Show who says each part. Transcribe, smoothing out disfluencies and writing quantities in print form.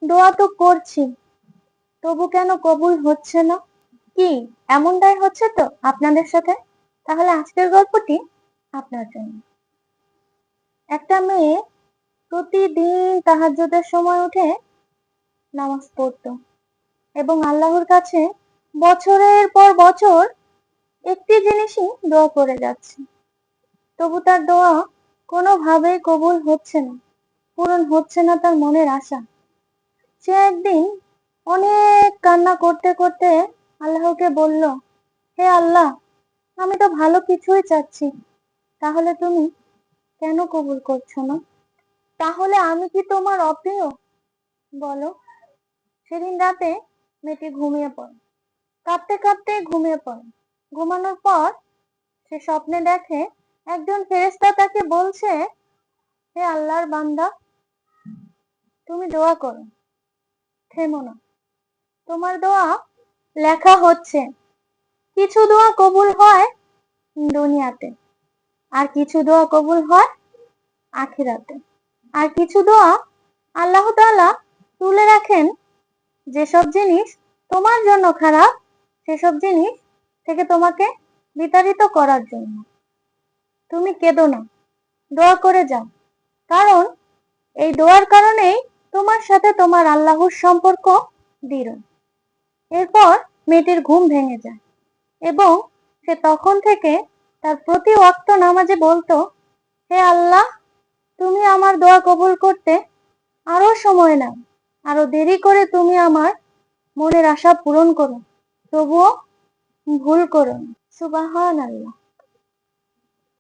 Speaker 1: দোয়া তো করছি, তবু কেন কবুল হচ্ছে না? কি এমনটাই হচ্ছে তো আপনাদের সাথে? তাহলে আজকের গল্পটি আপনার জন্য। একটা মেয়ে প্রতিদিন তাহাজ্জুদের সময় উঠে নামাজ পড়তো এবং আল্লাহর কাছে বছরের পর বছর একটি জিনিসই দোয়া করে যাচ্ছে। তবু তার দোয়া কোনোভাবেই কবুল হচ্ছে না, পূরণ হচ্ছে না তার মনের আশা। সে একদিন অনেক কান্না করতে করতে আল্লাহকে বলল, হে আল্লাহ, আমি তো ভালো কিছুই চাচ্ছি, তাহলে তুমি কেন কবুল করছো না? তাহলে আমি কি তোমার অপ্রিয়? বলো। সেদিন রাতে মেয়েটি ঘুমিয়ে পড়ে, কাঁদতে কাঁদতে ঘুমিয়ে পড়ে। ঘুমানোর পর সে স্বপ্নে দেখে একজন ফেরেশতা তাকে বলছে, হে আল্লাহর বান্দা, তুমি দোয়া করো, থেমো না, তোমার দোয়া লেখা হচ্ছে। কিছু দোয়া কবুল হয় দুনিয়াতে, আর কিছু দোয়া কবুল হয় আখিরাতে, আর কিছু দোয়া আল্লাহ তাআলা তুলে রাখেন যেসব জিনিস তোমার জন্য খারাপ, সেসব জিনিস থেকে তোমাকে বিতাড়িত করার জন্য। তুমি কেঁদো না, দোয়া করে যাও, কারণ এই দোয়ার কারণেই তোমার সাথে তোমার আল্লাহর সম্পর্ক দৃঢ়। এরপর মেয়েটির ঘুম ভেঙে যায় এবং সে তখন থেকে তার প্রতি ওয়াক্ত নামাজে বলতো, হে আল্লাহ, তুমি আমার দোয়া কবুল করতে আরো সময় নাও, আরো দেরি করে তুমি আমার মনের আশা পূরণ করো, তবুও ভুল করো না। সুবহানাল্লাহ।